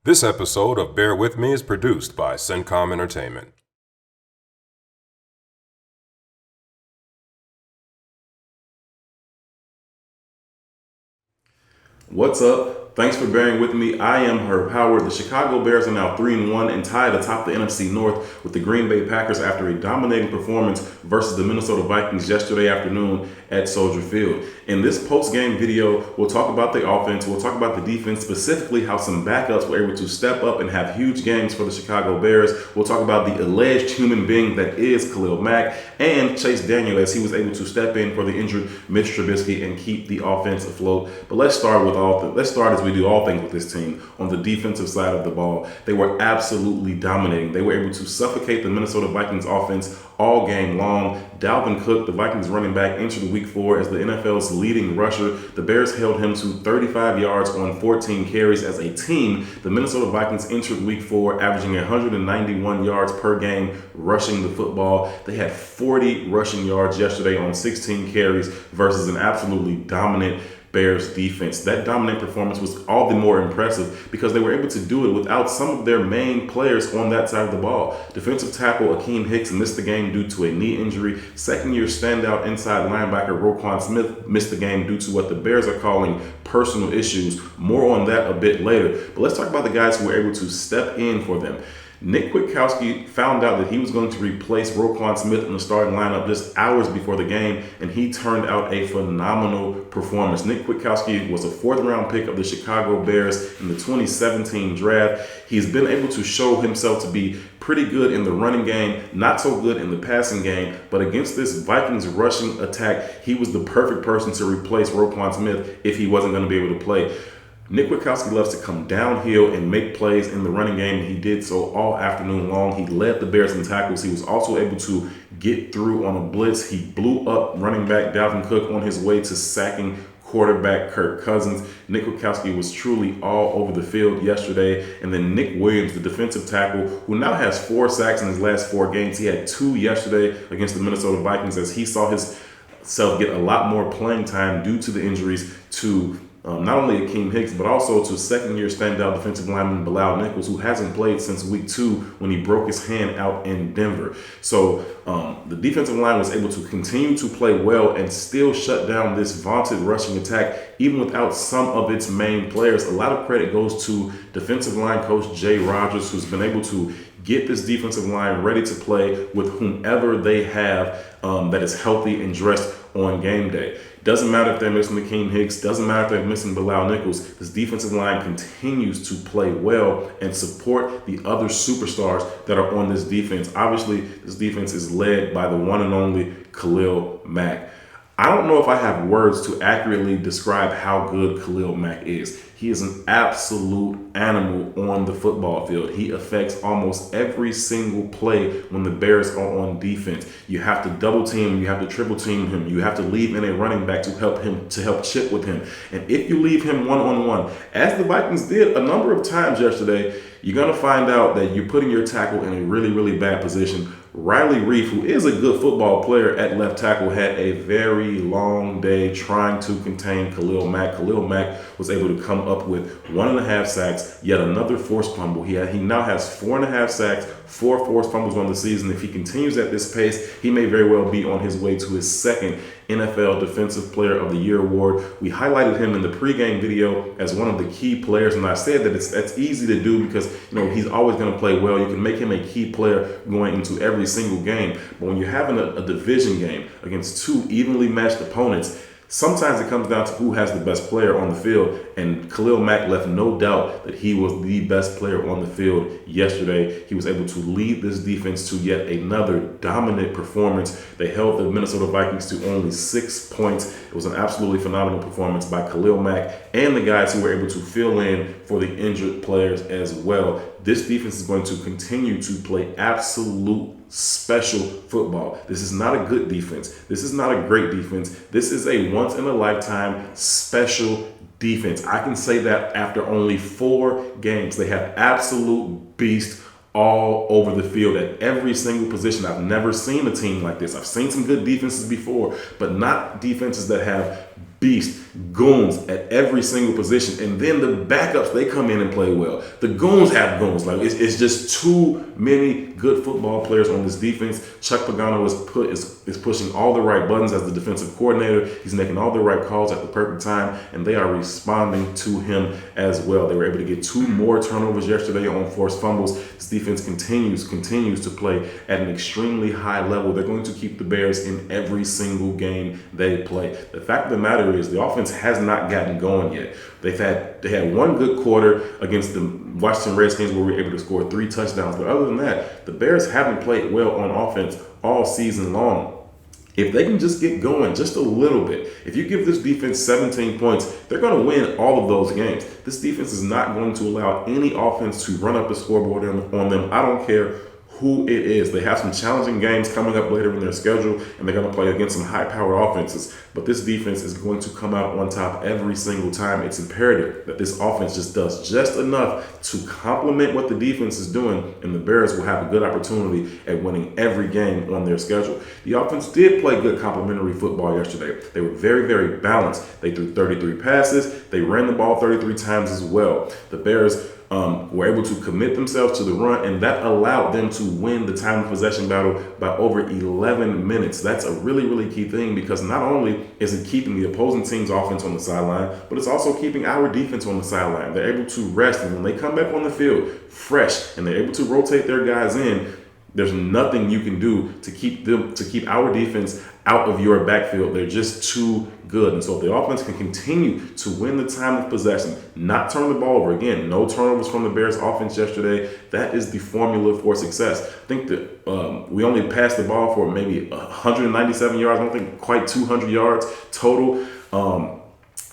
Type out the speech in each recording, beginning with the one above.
This episode of Bear With Me is produced by CENTCOM Entertainment. What's up? Thanks for bearing with me. I am Herb Howard. The Chicago Bears are now 3-1 and tied atop the NFC North with the Green Bay Packers after a dominating performance versus the Minnesota Vikings yesterday afternoon at Soldier Field. In this post-game video, we'll talk about the offense, we'll talk about the defense, specifically how some backups were able to step up and have huge games for the Chicago Bears. We'll talk about the alleged human being that is Khalil Mack and Chase Daniel as he was able to step in for the injured Mitch Trubisky and keep the offense afloat. But let's start as we do all things with this team on the defensive side of the ball. They were absolutely dominating. They were able to suffocate the Minnesota Vikings offense all game long. Dalvin Cook, the Vikings running back, entered week 4 as the NFL's leading rusher. The Bears held him to 35 yards on 14 carries as a team. The Minnesota Vikings entered week 4 averaging 191 yards per game rushing the football. They had 40 rushing yards yesterday on 16 carries versus an absolutely dominant Bears defense. That dominant performance was all the more impressive because they were able to do it without some of their main players on that side of the ball. Defensive tackle Akeem Hicks missed the game due to a knee injury. Second-year standout inside linebacker Roquan Smith missed the game due to what the Bears are calling personal issues. More on that a bit later. But let's talk about the guys who were able to step in for them. Nick Kwiatkowski found out that he was going to replace Roquan Smith in the starting lineup just hours before the game, and he turned out a phenomenal performance. Nick Kwiatkowski was a 4th-round pick of the Chicago Bears in the 2017 draft. He's been able to show himself to be pretty good in the running game, not so good in the passing game, but against this Vikings rushing attack, he was the perfect person to replace Roquan Smith if he wasn't going to be able to play. Nick Kwiatkowski loves to come downhill and make plays in the running game. He did so all afternoon long. He led the Bears in tackles. He was also able to get through on a blitz. He blew up running back Dalvin Cook on his way to sacking quarterback Kirk Cousins. Nick Kwiatkowski was truly all over the field yesterday. And then Nick Williams, the defensive tackle, who now has 4 sacks in his last 4 games. He had 2 yesterday against the Minnesota Vikings as he saw himself get a lot more playing time due to the injuries to not only Akeem Hicks, but also to second-year standout defensive lineman Bilal Nichols, who hasn't played since week 2 when he broke his hand out in Denver. So the defensive line was able to continue to play well and still shut down this vaunted rushing attack, even without some of its main players. A lot of credit goes to defensive line coach Jay Rodgers, who's been able to get this defensive line ready to play with whomever they have that is healthy and dressed on game day. Doesn't matter if they're missing Akeem Hicks, doesn't matter if they're missing Bilal Nichols. This defensive line continues to play well and support the other superstars that are on this defense. Obviously, this defense is led by the one and only Khalil Mack. I don't know if I have words to accurately describe how good Khalil Mack is. He is an absolute animal on the football field. He affects almost every single play when the Bears are on defense. You have to double team him, you have to triple team him, you have to leave in a running back to help chip with him. And if you leave him one-on-one, as the Vikings did a number of times yesterday, you're going to find out that you're putting your tackle in a really, really bad position. Riley Reef, who is a good football player at left tackle, had a very long day trying to contain Khalil Mack. Khalil Mack was able to come up with 1.5 sacks, yet another forced fumble. He now has 4.5 sacks, 4 forced fumbles on the season. If he continues at this pace, he may very well be on his way to his 2nd NFL Defensive Player of the Year award. We highlighted him in the pregame video as one of the key players, and I said that that's easy to do because he's always going to play well. You can make him a key player going into every single game. But when you're having a division game against 2 evenly matched opponents, sometimes it comes down to who has the best player on the field, and Khalil Mack left no doubt that he was the best player on the field yesterday. He was able to lead this defense to yet another dominant performance. They held the Minnesota Vikings to only 6 points. It was an absolutely phenomenal performance by Khalil Mack and the guys who were able to fill in for the injured players as well. This defense is going to continue to play absolute special football. This is not a good defense. This is not a great defense. This is a once-in-a-lifetime special defense. I can say that after only 4 games. They have absolute beast all over the field at every single position. I've never seen a team like this. I've seen some good defenses before, but not defenses that have beast, goons at every single position. And then the backups, they come in and play well. The goons have goons. Like it's just too many good football players on this defense. Chuck Pagano is pushing all the right buttons as the defensive coordinator. He's making all the right calls at the perfect time, and they are responding to him as well. They were able to get 2 more turnovers yesterday on forced fumbles. This defense continues to play at an extremely high level. They're going to keep the Bears in every single game they play. The fact of the matter is the offense has not gotten going yet. They had one good quarter against the Washington Redskins where we were able to score 3 touchdowns. But other than that, the Bears haven't played well on offense all season long. If they can just get going just a little bit, if you give this defense 17 points, they're going to win all of those games. This defense is not going to allow any offense to run up the scoreboard on them. I don't care who it is. They have some challenging games coming up later in their schedule, and they're going to play against some high-powered offenses. But this defense is going to come out on top every single time. It's imperative that this offense just does just enough to complement what the defense is doing, and the Bears will have a good opportunity at winning every game on their schedule. The offense did play good complementary football yesterday. They were very, very balanced. They threw 33 passes. They ran the ball 33 times as well. The Bears were able to commit themselves to the run, and that allowed them to win the time of possession battle by over 11 minutes. That's a really, really key thing, because not only is it keeping the opposing team's offense on the sideline, but it's also keeping our defense on the sideline. They're able to rest, and when they come back on the field fresh and they're able to rotate their guys in, there's nothing you can do to keep our defense out of your backfield. They're just too good. And so if the offense can continue to win the time of possession, not turn the ball over, again, no turnovers from the Bears offense yesterday, that is the formula for success. I think that we only passed the ball for maybe 197 yards. I don't think quite 200 yards total.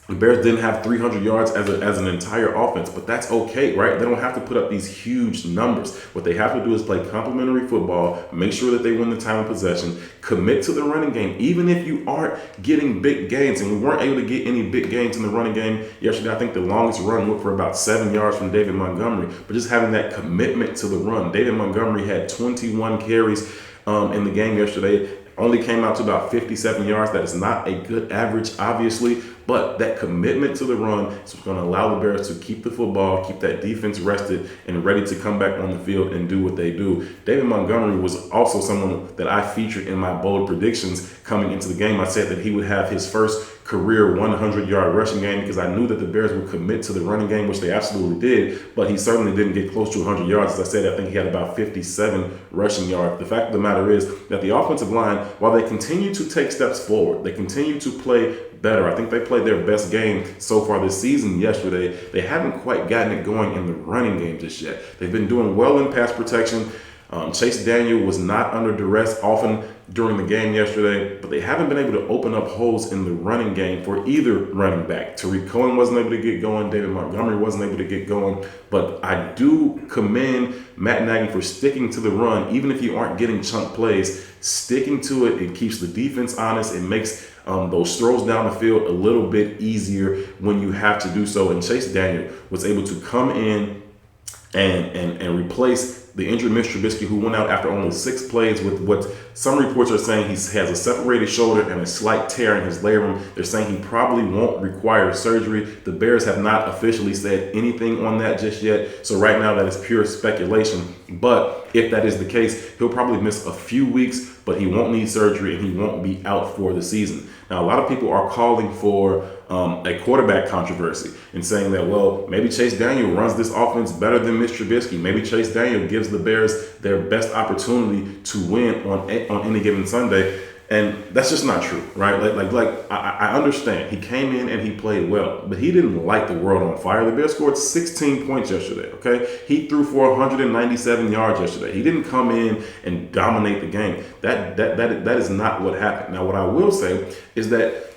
The Bears didn't have 300 yards as an entire offense, but that's okay, right? They don't have to put up these huge numbers. What they have to do is play complementary football, make sure that they win the time of possession, commit to the running game, even if you aren't getting big gains. And we weren't able to get any big gains in the running game yesterday. I think the longest run went for about 7 yards from David Montgomery, but just having that commitment to the run. David Montgomery had 21 carries in the game yesterday. Only came out to about 57 yards. That is not a good average, obviously, but that commitment to the run is going to allow the Bears to keep the football, keep that defense rested and ready to come back on the field and do what they do. David Montgomery was also someone that I featured in my bold predictions coming into the game. I said that he would have his first career 100-yard rushing game because I knew that the Bears would commit to the running game, which they absolutely did, but he certainly didn't get close to 100 yards. As I said, I think he had about 57 rushing yards. The fact of the matter is that the offensive line, while they continue to take steps forward, they continue to play better. I think they played their best game so far this season yesterday. They haven't quite gotten it going in the running game just yet. They've been doing well in pass protection. Chase Daniel was not under duress often during the game yesterday, but they haven't been able to open up holes in the running game for either running back. Tariq Cohen wasn't able to get going. David Montgomery wasn't able to get going. But I do commend Matt Nagy for sticking to the run, even if you aren't getting chunk plays. Sticking to it, it keeps the defense honest. It makes those throws down the field a little bit easier when you have to do so. And Chase Daniel was able to come in and replace the injured Mitch Trubisky, who went out after only 6 plays with what some reports are saying he has a separated shoulder and a slight tear in his labrum. They're saying he probably won't require surgery. The Bears have not officially said anything on that just yet. So right now that is pure speculation. But if that is the case, he'll probably miss a few weeks, but he won't need surgery and he won't be out for the season. Now, a lot of people are calling for a quarterback controversy and saying that, well, maybe Chase Daniel runs this offense better than Mitch Trubisky. Maybe Chase Daniel gives the Bears their best opportunity to win on any given Sunday. And that's just not true, right? I understand. He came in and he played well, but he didn't light the world on fire. The Bears scored 16 points yesterday, okay? He threw for 197 yards yesterday. He didn't come in and dominate the game. That is not what happened. Now, what I will say is that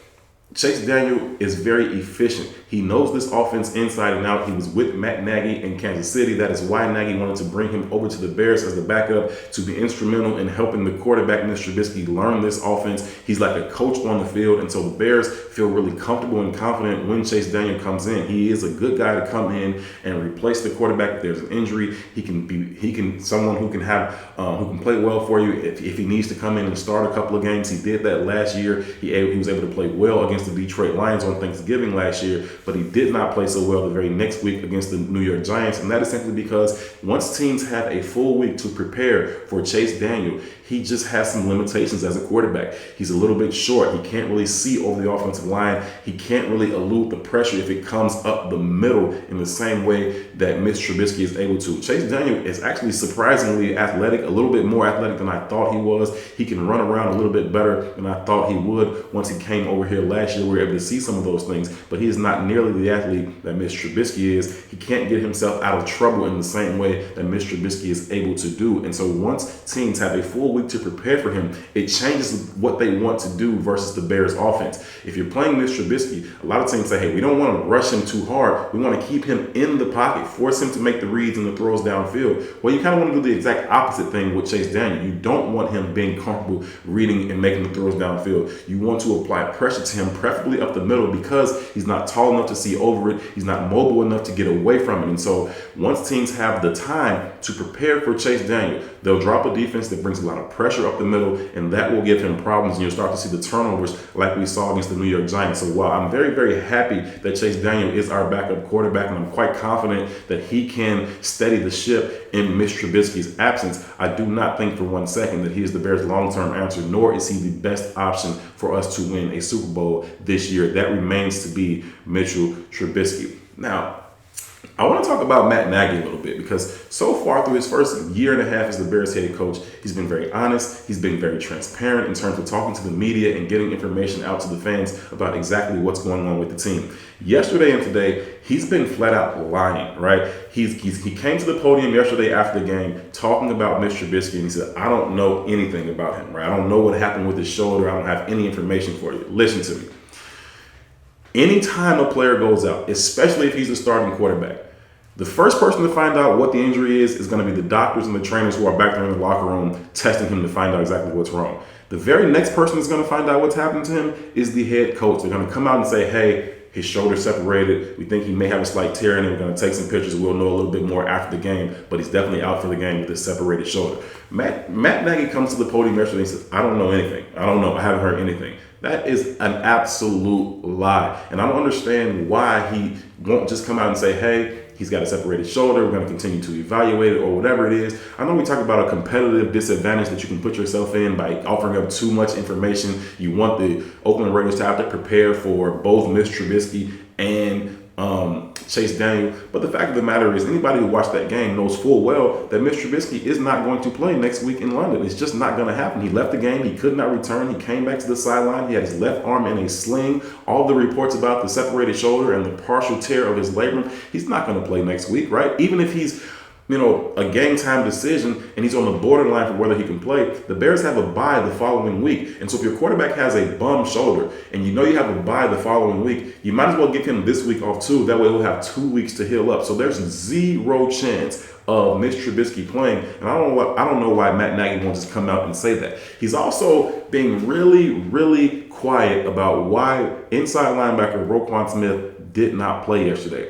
Chase Daniel is very efficient. He knows this offense inside and out. He was with Matt Nagy in Kansas City. That is why Nagy wanted to bring him over to the Bears as the backup to be instrumental in helping the quarterback, Mitch Trubisky, learn this offense. He's like a coach on the field, and so the Bears feel really comfortable and confident when Chase Daniel comes in. He is a good guy to come in and replace the quarterback if there's an injury. He can someone who can play well for you if he needs to come in and start a couple of games. He did that last year. He was able to play well against against the Detroit Lions on Thanksgiving last year, but he did not play so well the very next week against the New York Giants. And that is simply because once teams have a full week to prepare for Chase Daniel, he just has some limitations as a quarterback. He's a little bit short. He can't really see over the offensive line. He can't really elude the pressure if it comes up the middle in the same way that Mitch Trubisky is able to. Chase Daniel is actually surprisingly athletic, a little bit more athletic than I thought he was. He can run around a little bit better than I thought he would. Once he came over here last year, we were able to see some of those things, but he is not nearly the athlete that Mitch Trubisky is. He can't get himself out of trouble in the same way that Mitch Trubisky is able to do. And so once teams have a full week to prepare for him, it changes what they want to do versus the Bears offense. If you're playing Mitch Trubisky, a lot of teams say, hey, we don't want to rush him too hard. We want to keep him in the pocket, force him to make the reads and the throws downfield. Well, you kind of want to do the exact opposite thing with Chase Daniel. You don't want him being comfortable reading and making the throws downfield. You want to apply pressure to him, preferably up the middle, because he's not tall enough to see over it. He's not mobile enough to get away from it. And so once teams have the time to prepare for Chase Daniel, they'll drop a defense that brings a lot of pressure up the middle, and that will give him problems, and you'll start to see the turnovers like we saw against the New York Giants. So while I'm very, very happy that Chase Daniel is our backup quarterback, and I'm quite confident that he can steady the ship in Mitch Trubisky's absence, I do not think for 1 second that he is the Bears' long-term answer, nor is he the best option for us to win a Super Bowl this year. That remains to be Mitchell Trubisky. Now, I want to talk about Matt Nagy a little bit, because so far through his first year and a half as the Bears head coach, he's been very honest. He's been very transparent in terms of talking to the media and getting information out to the fans about exactly what's going on with the team. Yesterday and today, he's been flat out lying, right? He came to the podium yesterday after the game talking about Mitch Trubisky, and he said, I don't know anything about him, right? I don't know what happened with his shoulder. I don't have any information for you. Listen to me. Anytime a player goes out, especially if he's the starting quarterback, the first person to find out what the injury is going to be the doctors and the trainers who are back there in the locker room testing him to find out exactly what's wrong. The very next person that's going to find out what's happened to him is the head coach. They're going to come out and say, hey, his shoulder separated. We think he may have a slight tear in it. We're going to take some pictures. We'll know a little bit more after the game, but he's definitely out for the game with this separated shoulder. Matt Nagy comes to the podium yesterday and says, I don't know anything. I don't know. I haven't heard anything. That is an absolute lie. And I don't understand why he won't just come out and say, hey, he's got a separated shoulder. We're going to continue to evaluate it, or whatever it is. I know we talk about a competitive disadvantage that you can put yourself in by offering up too much information. You want the Oakland Raiders to have to prepare for both Mitch Trubisky and Chase Daniel. But the fact of the matter is, anybody who watched that game knows full well that Mitch Trubisky is not going to play next week in London. It's just not going to happen. He left the game. He could not return. He came back to the sideline. He had his left arm in a sling. All the reports about the separated shoulder and the partial tear of his labrum, he's not going to play next week, right? Even if he's a game time decision and he's on the borderline for whether he can play, the Bears have a bye the following week. And so if your quarterback has a bum shoulder and you know you have a bye the following week, you might as well give him this week off too. That way he'll have 2 weeks to heal up. So there's zero chance of Mitch Trubisky playing. And I don't know why Matt Nagy won't just come out and say that. He's also being really, really quiet about why inside linebacker Roquan Smith did not play yesterday.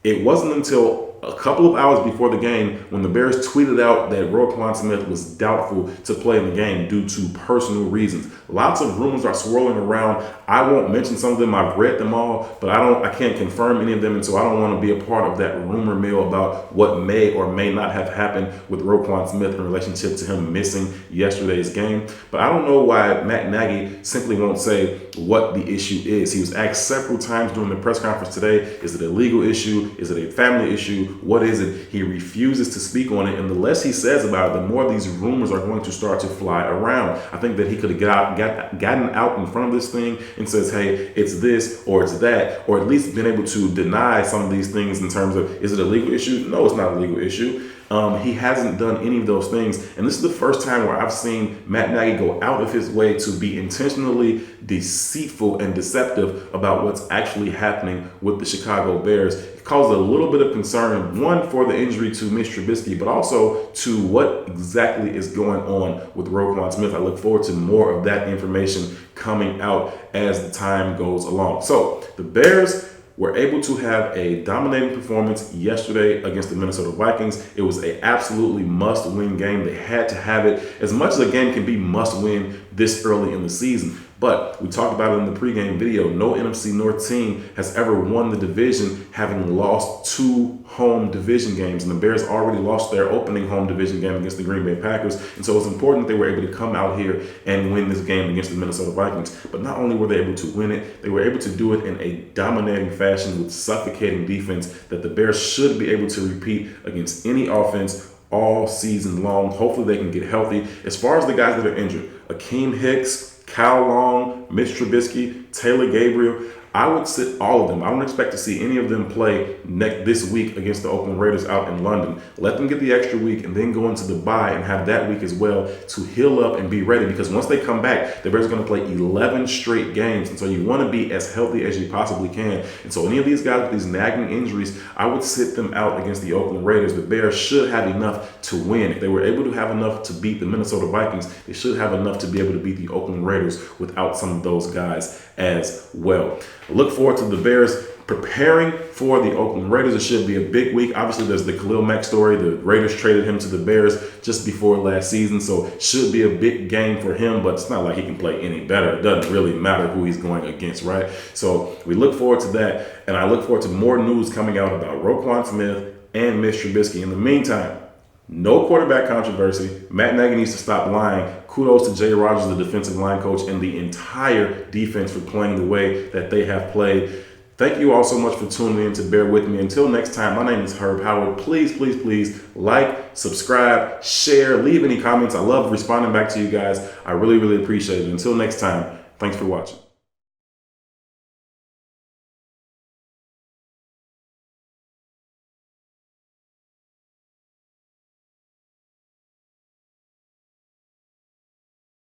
It wasn't until a couple of hours before the game when the Bears tweeted out that Roquan Smith was doubtful to play in the game due to personal reasons. Lots of rumors are swirling around. I won't mention some of them. I've read them all, but I can't confirm any of them, and so I don't want to be a part of that rumor mill about what may or may not have happened with Roquan Smith in relationship to him missing yesterday's game. But I don't know why Matt Nagy simply won't say what the issue is. He was asked several times during the press conference today, is it a legal issue? Is it a family issue? What is it? He refuses to speak on it, and the less he says about it, the more these rumors are going to start to fly around. I think that he could have gotten out in front of this thing and says, hey, it's this or it's that, or at least been able to deny some of these things in terms of, is it a legal issue? No, it's not a legal issue. He hasn't done any of those things. And this is the first time where I've seen Matt Nagy go out of his way to be intentionally deceitful and deceptive about what's actually happening with the Chicago Bears. It caused a little bit of concern, one, for the injury to Mitch Trubisky, but also to what exactly is going on with Roquan Smith. I look forward to more of that information coming out as the time goes along. So the Bears were able to have a dominating performance yesterday against the Minnesota Vikings. It was an absolutely must-win game. They had to have it. As much as a game can be must-win this early in the season, But we talked about it in the pregame video. No NFC North team has ever won the division having lost 2 home division games. And the Bears already lost their opening home division game against the Green Bay Packers. And so it's important that they were able to come out here and win this game against the Minnesota Vikings. But not only were they able to win it, they were able to do it in a dominating fashion with suffocating defense that the Bears should be able to repeat against any offense all season long. Hopefully they can get healthy. As far as the guys that are injured, Akeem Hicks, Kyle Long, Mitch Trubisky, Taylor Gabriel, I would sit all of them. I don't expect to see any of them play this week against the Oakland Raiders out in London. Let them get the extra week and then go into the bye and have that week as well to heal up and be ready, because once they come back, the Bears are going to play 11 straight games. And so you want to be as healthy as you possibly can. And so any of these guys with these nagging injuries, I would sit them out against the Oakland Raiders. The Bears should have enough to win. If they were able to have enough to beat the Minnesota Vikings, they should have enough to be able to beat the Oakland Raiders without some of those guys as well. Look forward to the Bears preparing for the Oakland Raiders. It should be a big week. Obviously, there's the Khalil Mack story. The Raiders traded him to the Bears just before last season, so it should be a big game for him, but it's not like he can play any better. It doesn't really matter who he's going against, right? So we look forward to that, and I look forward to more news coming out about Roquan Smith and Mitch Trubisky. In the meantime, no quarterback controversy. Matt Nagy needs to stop lying. Kudos to Jay Rodgers, the defensive line coach, and the entire defense for playing the way that they have played. Thank you all so much for tuning in to bear with me. Until next time, my name is Herb Howard. Please, please, please like, subscribe, share, leave any comments. I love responding back to you guys. I really, really appreciate it. Until next time, thanks for watching.